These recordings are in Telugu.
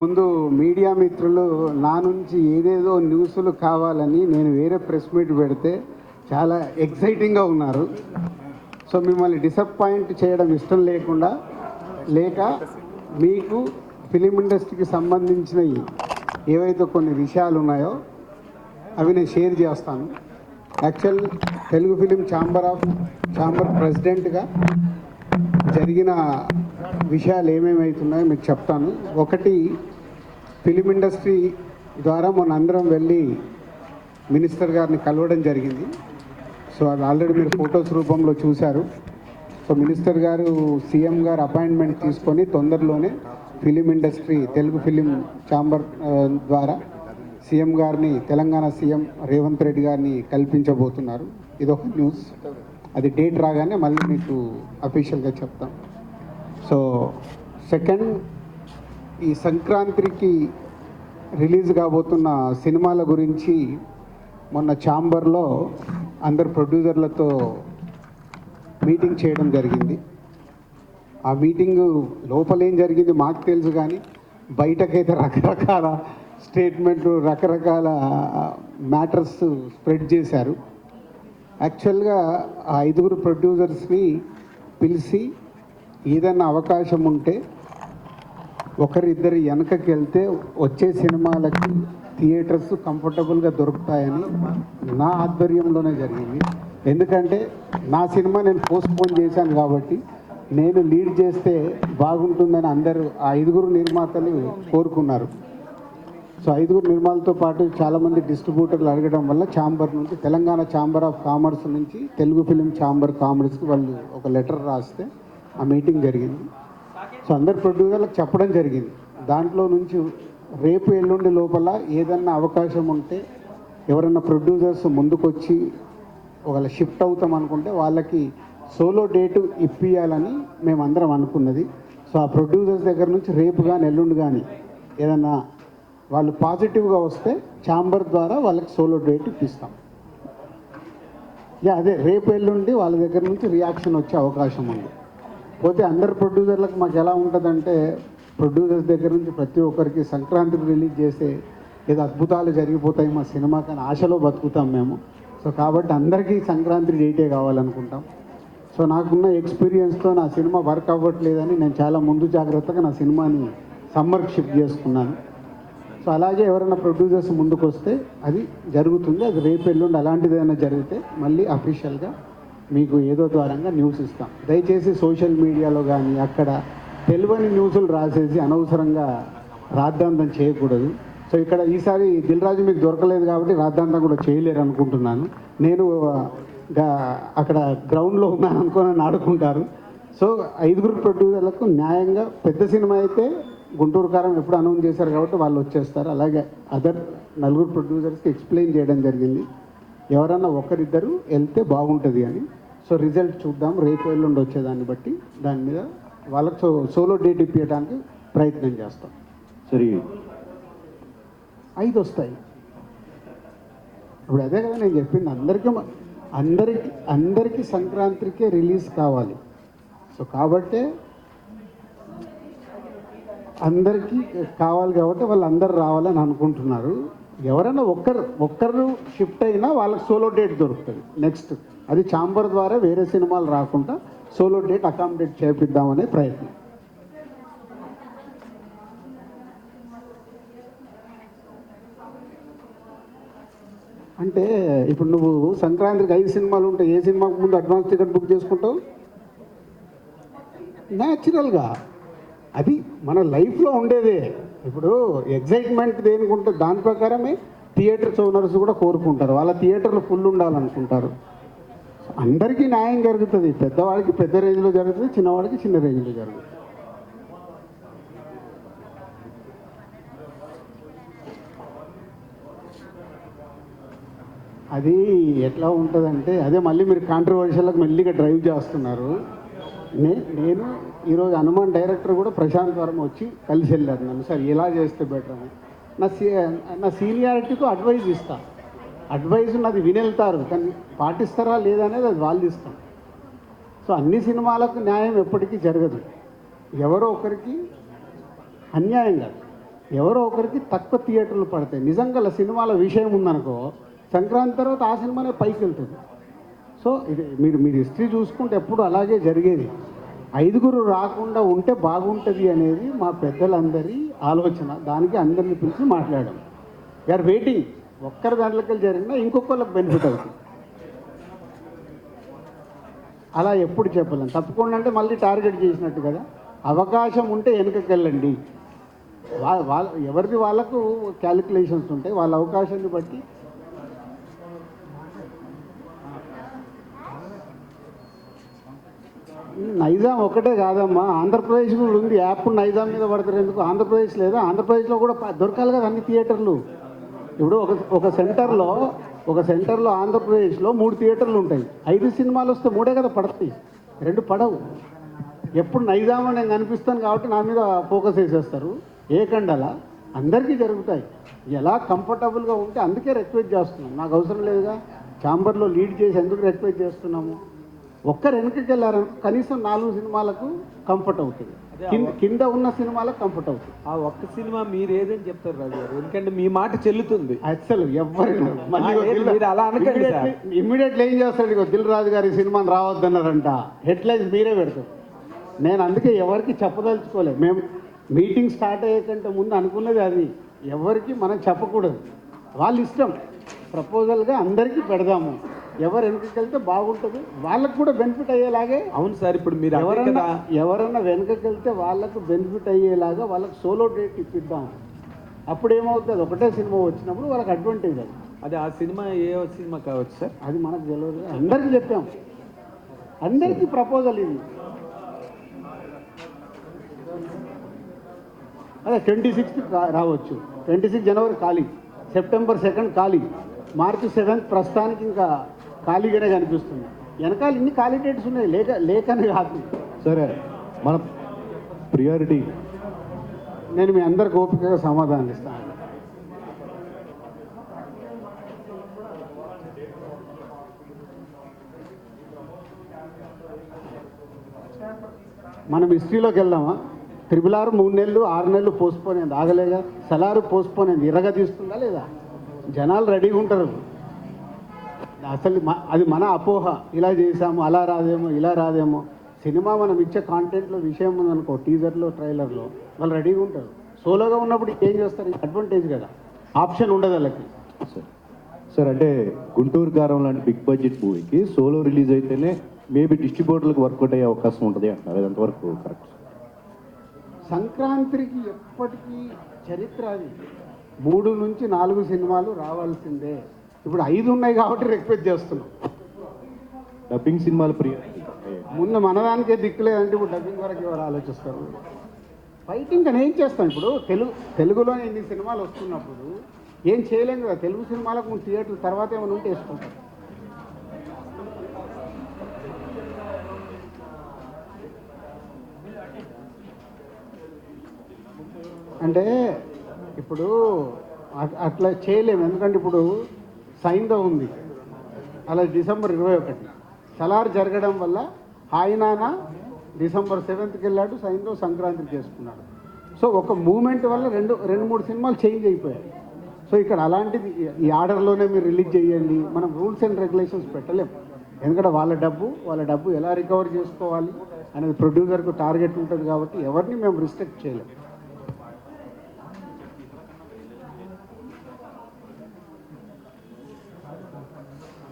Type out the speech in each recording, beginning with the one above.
ముందు మీడియా మిత్రులు నా నుంచి ఏదేదో న్యూస్లు కావాలని నేను వేరే ప్రెస్ మీట్ పెడితే చాలా ఎక్సైటింగ్గా ఉన్నారు. సో మిమ్మల్ని డిసప్పాయింట్ చేయడం ఇష్టం లేక మీకు ఫిలిం ఇండస్ట్రీకి సంబంధించిన ఏవైతే కొన్ని విషయాలు ఉన్నాయో అవి నేను షేర్ చేస్తాను. యాక్చువల్ తెలుగు ఫిలిం ఛాంబర్ ప్రెసిడెంట్గా జరిగిన విషయాలు ఏమేమవుతున్నాయో మీకు చెప్తాను. ఒకటి, ఫిలిం ఇండస్ట్రీ ద్వారా మన అందరం వెళ్ళి మినిస్టర్ గారిని కలవడం జరిగింది. సో అది ఆల్రెడీ మీరు ఫొటోస్ రూపంలో చూశారు. సో మినిస్టర్ గారు సీఎం గారు అపాయింట్మెంట్ తీసుకొని తొందరలోనే film industry Telugu film chamber ద్వారా సీఎం గారిని, తెలంగాణ సీఎం రేవంత్ రెడ్డి గారిని కల్పించబోతున్నారు. ఇదొక న్యూస్. అది డేట్ రాగానే మళ్ళీ మీకు అఫీషియల్గా చెప్తాం. సో సెకండ్, ఈ సంక్రాంతికి రిలీజ్ కాబోతున్న సినిమాల గురించి మొన్న ఛాంబర్లో అందరు ప్రొడ్యూసర్లతో మీటింగ్ చేయడం జరిగింది. ఆ మీటింగు లోపల ఏం జరిగింది మాకు తెలుసు, కానీ బయటకైతే రకరకాల స్టేట్మెంట్లు, రకరకాల మ్యాటర్స్ స్ప్రెడ్ చేశారు. యాక్చువల్గా ఆ 5 ప్రొడ్యూసర్స్ని పిలిచి ఏదన్నా అవకాశం ఉంటే ఒకరిద్దరు వెనకకి వెళ్తే వచ్చే సినిమాలకి థియేటర్స్ కంఫర్టబుల్గా దొరుకుతాయని నా ఆధ్వర్యంలోనే జరిగింది. ఎందుకంటే నా సినిమా నేను పోస్ట్పోన్ చేశాను కాబట్టి నేను లీడ్ చేస్తే బాగుంటుందని అందరూ ఆ 5 నిర్మాతలు కోరుకున్నారు. సో 5 నిర్మాతలతో పాటు చాలామంది డిస్ట్రిబ్యూటర్లు అడగడం వల్ల ఛాంబర్ నుంచి, తెలంగాణ ఛాంబర్ ఆఫ్ కామర్స్ నుంచి తెలుగు ఫిలిం ఛాంబర్ కామర్స్కి వాళ్ళు ఒక లెటర్ రాస్తే ఆ మీటింగ్ జరిగింది. సో అందరు ప్రొడ్యూసర్లకు చెప్పడం జరిగింది. దాంట్లో నుంచి రేపు ఎల్లుండి లోపల ఏదన్నా అవకాశం ఉంటే ఎవరైనా ప్రొడ్యూసర్స్ ముందుకొచ్చి ఒకవేళ షిఫ్ట్ అవుతాం అనుకుంటే వాళ్ళకి సోలో డేటు ఇప్పియాలని మేమందరం అనుకున్నది. సో ఆ ప్రొడ్యూసర్స్ దగ్గర నుంచి రేపు కానీ ఎల్లుండి కానీ ఏదన్నా వాళ్ళు పాజిటివ్గా వస్తే ఛాంబర్ ద్వారా వాళ్ళకి సోలో డేట్ ఇప్పిస్తాం. అదే రేపు ఎల్లుండి వాళ్ళ దగ్గర నుంచి రియాక్షన్ వచ్చే అవకాశం ఉంది. పోతే అందరు ప్రొడ్యూసర్లకు మాకు ఎలా ఉంటుందంటే, ప్రొడ్యూసర్స్ దగ్గర నుంచి ప్రతి ఒక్కరికి సంక్రాంతికి రిలీజ్ చేస్తే ఏదో అద్భుతాలు జరిగిపోతాయి మా సినిమా కానీ ఆశలో బతుకుతాం మేము. సో కాబట్టి అందరికీ సంక్రాంతి డేటే కావాలనుకుంటాం. సో నాకున్న ఎక్స్పీరియన్స్తో నా సినిమా వర్క్ అవ్వట్లేదని నేను చాలా ముందు జాగ్రత్తగా నా సినిమాని సమ్మర్కి షిఫ్ట్ చేసుకున్నాను. సో అలాగే ఎవరైనా ప్రొడ్యూసర్స్ ముందుకు వస్తే అది జరుగుతుంది. అది రేపు ఎల్లుండి అలాంటిది ఏదైనా జరిగితే మళ్ళీ అఫీషియల్గా మీకు ఏదో ద్వారంగా న్యూస్ ఇస్తాం. దయచేసి సోషల్ మీడియాలో కానీ అక్కడ తెలియని న్యూస్లు రాసేసి అనవసరంగా రాద్ధాంతం చేయకూడదు. సో ఇక్కడ ఈసారి దిల్ రాజు మీకు దొరకలేదు కాబట్టి రాద్ధాంతం కూడా చేయలేరు అనుకుంటున్నాను. నేను అక్కడ గ్రౌండ్లో ఉన్నాను అనుకోని ఆడుకుంటారు. సో 5 ప్రొడ్యూసర్లకు న్యాయంగా, పెద్ద సినిమా అయితే గుంటూరు కారం ఎప్పుడు అనౌన్స్ చేశారు కాబట్టి వాళ్ళు వచ్చేస్తారు. అలాగే అదర్ 4 ప్రొడ్యూసర్స్కి ఎక్స్ప్లెయిన్ చేయడం జరిగింది, ఎవరన్నా ఒకరిద్దరు వెళ్తే బాగుంటుంది అని. సో రిజల్ట్ చూద్దాం, రేపు ఎల్లుండి వచ్చేదాన్ని బట్టి దాని మీద వాళ్ళకి సోలో డేట్ ఇప్పించడానికి ప్రయత్నం చేస్తాం. సరే, 5 వస్తాయి. ఇప్పుడు అదే కదా నేను చెప్పింది, అందరికీ సంక్రాంతికే రిలీజ్ కావాలి. సో కాబట్టే అందరికీ కావాలి కాబట్టి వాళ్ళందరూ రావాలని అనుకుంటున్నారు. ఎవరైనా ఒక్కరు షిఫ్ట్ అయినా వాళ్ళకి సోలో డేట్ దొరుకుతుంది. నెక్స్ట్ అది ఛాంబర్ ద్వారా వేరే సినిమాలు రాకుండా సోలో డేట్ అకామిడేట్ చేపిద్దామనే ప్రయత్నం. అంటే ఇప్పుడు నువ్వు సంక్రాంతికి 5 సినిమాలు ఉంటే ఏ సినిమాకు ముందు అడ్వాన్స్ టికెట్ బుక్ చేసుకుంటావు? న్యాచురల్గా అది మన లైఫ్లో ఉండేదే. ఇప్పుడు ఎగ్జైట్మెంట్ దేనికి ఉంటుంది దాని ప్రకారమే థియేటర్స్ ఓనర్స్ కూడా కోరుకుంటారు, వాళ్ళ థియేటర్లు ఫుల్ ఉండాలనుకుంటారు. అందరికీ న్యాయం జరుగుతుంది. పెద్దవాడికి పెద్ద రేంజ్లో జరుగుతుంది, చిన్నవాడికి చిన్న రేంజ్లో జరుగుతుంది. అది ఎట్లా ఉంటుందంటే, అదే మళ్ళీ మీరు కాంట్రవర్షియల్కి మెల్లిగా డ్రైవ్ చేస్తున్నారు. నేను ఈరోజు హనుమాన్ డైరెక్టర్ కూడా ప్రశాంత్ వర్మ వచ్చి కలిసి వెళ్ళారు నన్ను, సార్ ఎలా చేస్తే బెటర్ అని. నా సీనియారిటీతో అడ్వైజ్ ఇస్తా, అడ్వైజ్ నాది వినెళ్తారు, కానీ పాటిస్తారా లేదా అనేది అది వాళ్ళు ఇస్తాం. సో అన్ని సినిమాలకు న్యాయం ఎప్పటికీ జరగదు, ఎవరో ఒకరికి అన్యాయం కాదు. ఎవరో ఒకరికి తక్కువ థియేటర్లు పడతాయి. నిజంగా సినిమాల విషయం ఉందనుకో, సంక్రాంతి తర్వాత ఆ సినిమానే పైకి వెళ్తుంది. సో ఇది మీరు హిస్టరీ చూసుకుంటే ఎప్పుడు అలాగే జరిగేది. 5గురు రాకుండా ఉంటే బాగుంటుంది అనేది మా పెద్దలందరి ఆలోచన. దానికి అందరిని పిలిచి మాట్లాడాం. We are waiting. ఒక్కరి దాంట్లోకి జరిగినా ఇంకొకళ్ళకి బెనిఫిట్ అవుతుంది. అలా ఎప్పుడు చెప్పలేం. తప్పకుండా అంటే మళ్ళీ టార్గెట్ చేసినట్టు కదా. అవకాశం ఉంటే వెనుకకి వెళ్ళండి. వాళ్ళ ఎవరిది వాళ్ళకు క్యాలిక్యులేషన్స్ ఉంటాయి. వాళ్ళ అవకాశాన్ని బట్టి నైజాం ఒకటే కాదమ్మా, ఆంధ్రప్రదేశ్ కూడా ఉంది. యాప్ నైజాం మీద పడతారు ఎందుకు? ఆంధ్రప్రదేశ్ లేదా? ఆంధ్రప్రదేశ్లో కూడా దొరకాలి కదా అన్ని థియేటర్లు. ఇప్పుడు ఒక సెంటర్లో ఆంధ్రప్రదేశ్లో 3 థియేటర్లు ఉంటాయి. 5 సినిమాలు వస్తే 3 కదా పడతాయి, 2 పడవు. ఎప్పుడు నైజాంలో నేను కనిపిస్తాను కాబట్టి నా మీద ఫోకస్ వేసేస్తారు. ఏకండలా అందరికీ జరుగుతాయి. ఎలా కంఫర్టబుల్గా ఉంటే అందుకే రిక్వెస్ట్ చేస్తున్నాం. నాకు అవసరం లేదుగా ఛాంబర్లో లీడ్ చేసి ఎందుకు రిక్వెస్ట్ చేస్తున్నాము? ఒక్కరు వెనకకి వెళ్ళారని కనీసం 4 సినిమాలకు కంఫర్ట్ అవుతుంది. కింద ఉన్న సినిమాలకు కంఫర్ట్ అవుతుంది. ఆ ఒక్క సినిమా మీరు ఏదని చెప్తారు రాజు గారు, ఎందుకంటే మీ మాట చెల్లుతుంది. అసలు ఎవరు అలా అనకండి. ఇమ్మీడియట్లీ ఏం చేస్తాడు, ఇగో దిల్ రాజు గారి సినిమాని రావద్దన్నారంట, హెడ్లైన్స్ మీరే పెడతారు. నేను అందుకే ఎవరికి చెప్పదలుచుకోలేదు. మేము మీటింగ్ స్టార్ట్ అయ్యేకంటే ముందు అనుకున్నది అది. ఎవరికి మనం చెప్పకూడదు, వాళ్ళ ఇష్టం. ప్రపోజల్గా అందరికీ పెడదాము. ఎవరు వెనుకకి వెళ్తే బాగుంటుంది, వాళ్ళకు కూడా బెనిఫిట్ అయ్యేలాగే. అవును సార్, ఇప్పుడు మీరు ఎవరన్నా వెనుకకి వెళ్తే వాళ్ళకు బెనిఫిట్ అయ్యేలాగా వాళ్ళకి సోలో డేట్ ఇప్పిద్దాం. అప్పుడు ఏమవుతుంది, ఒకటే సినిమా వచ్చినప్పుడు వాళ్ళకి అడ్వాంటేజ్ అది. అది ఆ సినిమా ఏ సినిమా కావచ్చు సార్, అది మనకు తెలియదు. అందరికీ చెప్పాం, అందరికీ ప్రపోజల్ ఇది. అదే 26 రావచ్చు. 26 జనవరి ఖాళీ, సెప్టెంబర్ 2 ఖాళీ, మార్చి 7 ప్రస్తుతానికి ఇంకా ఖాళీగానే కనిపిస్తుంది. వెనకాల ఇన్ని ఖాళీ డేట్స్ ఉన్నాయి, లేకనే కాదు. సరే, మన ప్రియారిటీ నేను మీ అందరికి ఓపికగా సమాధానం ఇస్తాను. మనం హిస్టరీలోకి వెళ్దామా? RRR 3 నెలలు 6 నెలలు పోస్ట్పోన్ అయింది, ఆగలేగా. సలారు పోస్ట్పోన్ అయింది, ఇరగ తీస్తుందా లేదా? జనాలు రెడీగా ఉంటారు. అసలు అది మన అపోహ. ఇలా చేసాము, అలా రాదేమో, ఇలా రాదేమో. సినిమా మనం ఇచ్చే కాంటెంట్లో విషయం ఉందనుకో, టీజర్లో ట్రైలర్లో వాళ్ళు రెడీగా ఉంటారు. సోలోగా ఉన్నప్పుడు ఏం చేస్తారు? అడ్వాంటేజ్ కదా, ఆప్షన్ ఉండదు వాళ్ళకి. సార్ అంటే గుంటూరు కారం లాంటి బిగ్ బడ్జెట్ మూవీకి సోలో రిలీజ్ అయితేనే మేబీ డిస్ట్రిబ్యూటర్లకు వర్కౌట్ అయ్యే అవకాశం ఉంటుంది అంటున్నారు. అది ఎంతవరకు కరెక్ట్? సంక్రాంతికి ఎప్పటికీ చరిత్ర అది. 3 నుంచి 4 సినిమాలు రావాల్సిందే. ఇప్పుడు 5 ఉన్నాయి కాబట్టి రిక్వెస్ట్ చేస్తున్నాం. డబ్బింగ్ సినిమాలు ముందు మనదానికే దిక్కులేదంటే ఇప్పుడు డబ్బింగ్ వరకు ఎవరు ఆలోచిస్తారు? ఫైటింగ్ అని ఏం చేస్తాం? ఇప్పుడు తెలుగులోనే ఇన్ని సినిమాలు వస్తున్నప్పుడు ఏం చేయలేం కదా. తెలుగు సినిమాలకు ముందు థియేటర్ తర్వాత ఏమైనా ఉంటే వేసుకుంటాం. అంటే ఇప్పుడు అట్లా చేయలేము, ఎందుకంటే ఇప్పుడు సైంధవ్ ఉంది, అలా December 21. సలార్ జరగడం వల్ల హాయినాన December 7కి వెళ్ళాడు, సైంధవ్ సంక్రాంతికి చేసుకున్నాడు. సో ఒక మూమెంట్ వల్ల 2-3 సినిమాలు చేంజ్ అయిపోయాయి. సో ఇక్కడ అలాంటిది ఈ ఆర్డర్లోనే మీరు రిలీజ్ చేయండి, మనం రూల్స్ అండ్ రెగ్యులేషన్స్ పెట్టలేము. ఎందుకంటే వాళ్ళ డబ్బు ఎలా రికవర్ చేసుకోవాలి అనేది ప్రొడ్యూసర్కు టార్గెట్ ఉంటుంది కాబట్టి ఎవరిని మేము రిస్ట్రిక్ట్ చేయలేము.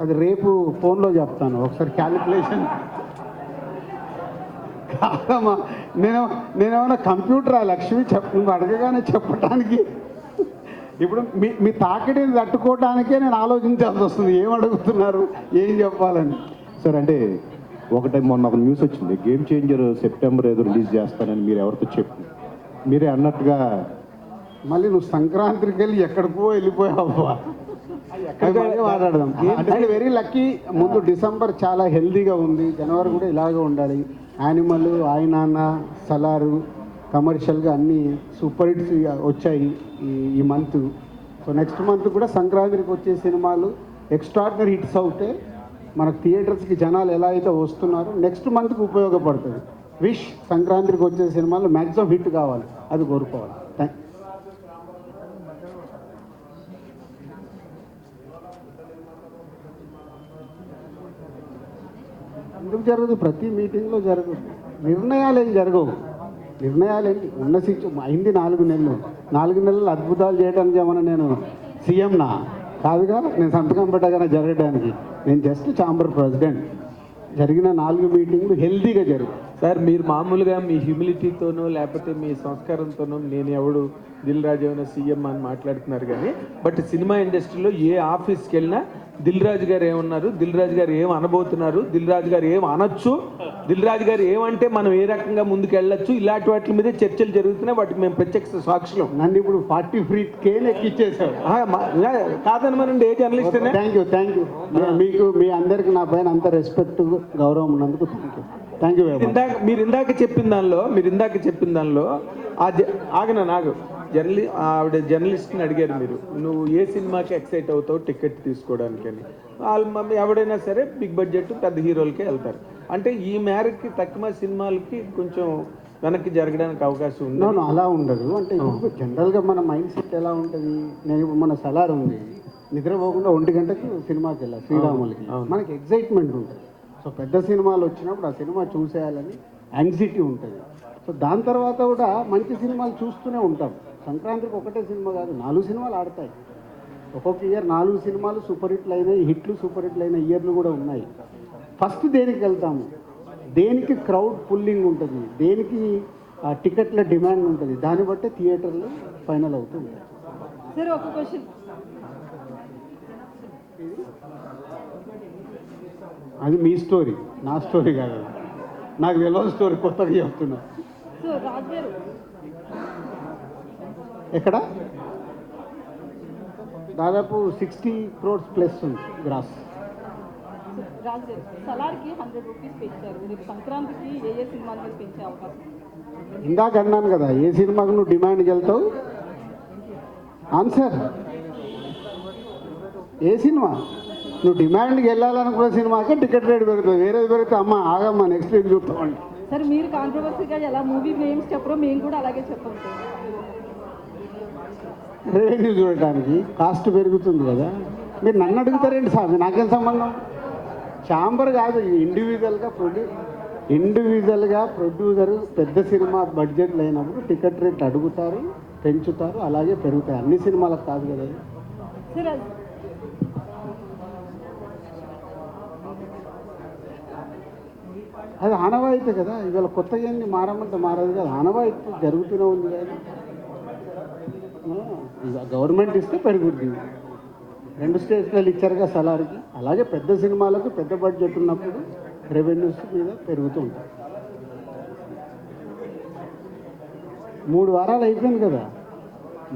అది రేపు ఫోన్లో చెప్తాను, ఒకసారి క్యాలిక్యులేషన్. కాదమ్మా, నేనేమన్నా కంప్యూటరా లక్ష్మి? నువ్వు అడగగానే చెప్పడానికి. ఇప్పుడు మీ తాకిడిని తట్టుకోవడానికే నేను ఆలోచించాల్సి వస్తుంది, ఏం అడుగుతున్నారు, ఏం చెప్పాలని. సార్ అంటే ఒకటే మొన్న ఒక న్యూస్ వచ్చింది, గేమ్ చేంజర్ సెప్టెంబర్ ఏదో రిలీజ్ చేస్తానని మీరు ఎవరితో చెప్పి మీరే అన్నట్టుగా మళ్ళీ నువ్వు సంక్రాంతికి వెళ్ళి ఎక్కడికో వెళ్ళిపోయావా? మాట్లాడదాం. అంటే వెరీ లక్కీ. ముందు డిసెంబర్ చాలా హెల్దీగా ఉంది, జనవరి కూడా ఇలాగే ఉండాలి. యానిమల్, ఆయనాన్న, సలారు కమర్షియల్గా అన్నీ సూపర్ హిట్స్ వచ్చాయి ఈ మంత్. సో నెక్స్ట్ మంత్ కూడా సంక్రాంతికి వచ్చే సినిమాలు ఎక్స్ట్రాడినరీ హిట్స్ అవుతే మనకు థియేటర్స్కి జనాలు ఎలా అయితే వస్తున్నారో నెక్స్ట్ మంత్కి ఉపయోగపడుతుంది. విష్ సంక్రాంతికి వచ్చే సినిమాలు మ్యాక్సిమం హిట్ కావాలి, అది కోరుకోవాలి. థ్యాంక్ ఎందుకు జరగదు? ప్రతి మీటింగ్లో జరగదు. నిర్ణయాలు ఏం జరగవు. నిర్ణయాలు ఏంటి? ఉన్న అయింది 4 నెలలు. 4 నెలలు అద్భుతాలు చేయడానికి ఏమన్నా నేను సీఎంనా? కాదుగా. నేను సంతకం పెట్టగానే జరగడానికి. నేను జస్ట్ ఛాంబర్ ప్రెసిడెంట్. జరిగిన 4 మీటింగ్లు హెల్తీగా జరుగుతాయి. సార్ మీరు మామూలుగా మీ హ్యూమిలిటీతోనో లేకపోతే మీ సంస్కారంతోనో నేను ఎవడు దిల్ రాజు ఏమైనా సీఎం అని మాట్లాడుతున్నారు కానీ బట్ సినిమా ఇండస్ట్రీలో ఏ ఆఫీస్కి వెళ్ళినా దిల్ రాజు గారు ఏమన్నారు, దిల్ రాజు గారు ఏం అనబోతున్నారు, దిల్ రాజు గారు ఏం అనొచ్చు, దిల్ రాజు గారు ఏమంటే మనం ఏ రకంగా ముందుకు వెళ్ళొచ్చు, ఇలాంటి వాటి మీద చర్చలు జరుగుతున్నాయి. వాటికి మేము ప్రత్యక్ష సాక్షులం. నన్ను ఇప్పుడు 43K ఎక్కిచ్చేసారు. కాదని మనం ఏ జర్నలిస్ట్ థ్యాంక్ యూ. మీకు మీ అందరికి నా పైన అంత రెస్పెక్ట్ గౌరవం ఉన్నందుకు థ్యాంక్ యూ వెరీ మచ్. మీరు ఇందాక చెప్పిన దానిలో నాకు ఆవిడ జర్నలిస్ట్ని అడిగారు, మీరు నువ్వు ఏ సినిమాకి ఎక్సైట్ అవుతావు టికెట్ తీసుకోవడానికి అని. వాళ్ళు ఎవడైనా సరే బిగ్ బడ్జెట్ పెద్ద హీరోలకే వెళ్తారు. అంటే ఈ మేరకి తక్కువ సినిమాలకి కొంచెం వెనక్కి జరగడానికి అవకాశం ఉంది. అలా ఉండదు. అంటే ఇప్పుడు జనరల్గా మన మైండ్ సెట్ ఎలా ఉంటుంది? నేను ఇప్పుడు మన సలార్ ఉంది, నిద్రపోకుండా 1 గంటకి సినిమాకి వెళ్ళాలి శ్రీరాములకి. మనకి ఎగ్జైట్మెంట్ ఉంటుంది. సో పెద్ద సినిమాలు వచ్చినప్పుడు ఆ సినిమా చూసేయాలని యాంగ్జైటీ ఉంటుంది. సో దాని తర్వాత కూడా మంచి సినిమాలు చూస్తూనే ఉంటాం. సంక్రాంతికి ఒకటే సినిమా కాదు, 4 సినిమాలు ఆడతాయి. ఒక్కొక్క ఇయర్ 4 సినిమాలు సూపర్ హిట్లు అయినాయి, సూపర్ హిట్లు అయిన ఇయర్లు కూడా ఉన్నాయి. ఫస్ట్ దేనికి వెళ్తాము? దేనికి క్రౌడ్ పుల్లింగ్ ఉంటుంది, దేనికి టికెట్ల డిమాండ్ ఉంటుంది, దాన్ని బట్టి థియేటర్లు ఫైనల్ అవుతుంది. సార్ ఒక క్వశ్చన్. అది మీ స్టోరీ, నా స్టోరీ కాదు. నాకు తెలియని స్టోరీ కొత్తగా చెప్తున్నా. సో రాజు గారు ఎక్కడ దాదాపు 60 crores ప్లస్ ఉంది గ్రాస్. రాజు గారు సలార్కి 100 రూపీస్ పెంచారు. రేపు సంక్రాంతికి ఏ సినిమాల మీద పెంచే అవకాశం? ఇందాక అన్నాను కదా, ఏ సినిమాకు నువ్వు డిమాండ్కి వెళ్తావు? ఆన్సర్ ఏ సినిమా నువ్వు డిమాండ్కి వెళ్ళాలనుకున్న సినిమాకే టికెట్ రేట్ పెరుగుతుంది. వేరేది పెరిగితే అమ్మ ఆగమ్మా నెక్స్ట్ వీక్ చూస్తామండి. సార్ మీరు కాంట్రవర్సీగా ఎలా మూవీ నేమ్స్ చెప్పరో మేము కూడా అలాగే చెప్పాం సార్. రెవెన్యూ చూడటానికి కాస్ట్ పెరుగుతుంది కదా. మీరు నన్ను అడుగుతారేంటి సార్? నాకేం సంబంధం? ఛాంబర్ కాదు, ఇండివిజువల్గా ప్రొడ్యూసరు పెద్ద సినిమా బడ్జెట్లు అయినప్పుడు టికెట్ రేట్ అడుగుతారు, పెంచుతారు, అలాగే పెరుగుతాయి. అన్ని సినిమాలకు కాదు కదా. సార్ అది ఆనవాయితీ కదా. ఇవాళ కొత్తగా ఏంది మారమంటే మారదు కదా, ఆనవాయితీ జరుగుతూనే ఉంది కదా. గవర్నమెంట్ ఇస్తే పెరుగుతుంది. 2 స్టేట్లలో ఇచ్చారుగా సలార్కి. అలాగే పెద్ద సినిమాలకు పెద్ద బడ్జెట్ ఉన్నప్పుడు రెవెన్యూస్ మీద పెరుగుతూ ఉంటాయి. 3 వారాలు అయిపోయింది కదా.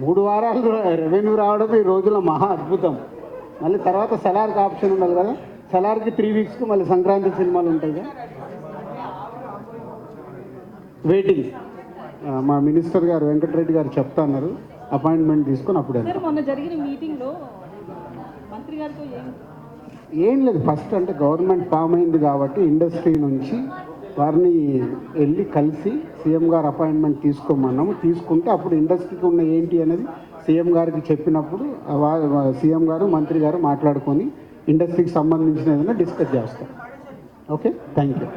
3 వారాలు రెవెన్యూ రావడం ఈ రోజుల్లో మహా అద్భుతం. మళ్ళీ తర్వాత సలార్కి ఆప్షన్ ఉండాలి కదా. సలార్కి 3 వీక్స్కి మళ్ళీ సంక్రాంతి సినిమాలు ఉంటాయి కదా. వెయిటింగ్. మా మినిస్టర్ గారు వెంకటరెడ్డి గారు చెప్తా అన్నారు, అపాయింట్మెంట్ తీసుకొని అప్పుడు సార్ మొన్న జరిగిన మీటింగ్లో మంత్రి గారితో ఏం లేదు. ఫస్ట్ అంటే గవర్నమెంట్ ఫామ్ అయింది కాబట్టి ఇండస్ట్రీ నుంచి వారిని వెళ్ళి కలిసి సీఎం గారు అపాయింట్మెంట్ తీసుకోమన్నాము. తీసుకుంటే అప్పుడు ఇండస్ట్రీకి ఉన్న ఏంటి అనేది సీఎం గారికి చెప్పినప్పుడు సీఎం గారు మంత్రి గారు మాట్లాడుకొని ఇండస్ట్రీకి సంబంధించిన ఏదైనా డిస్కస్ చేస్తారు. Okay, thank you.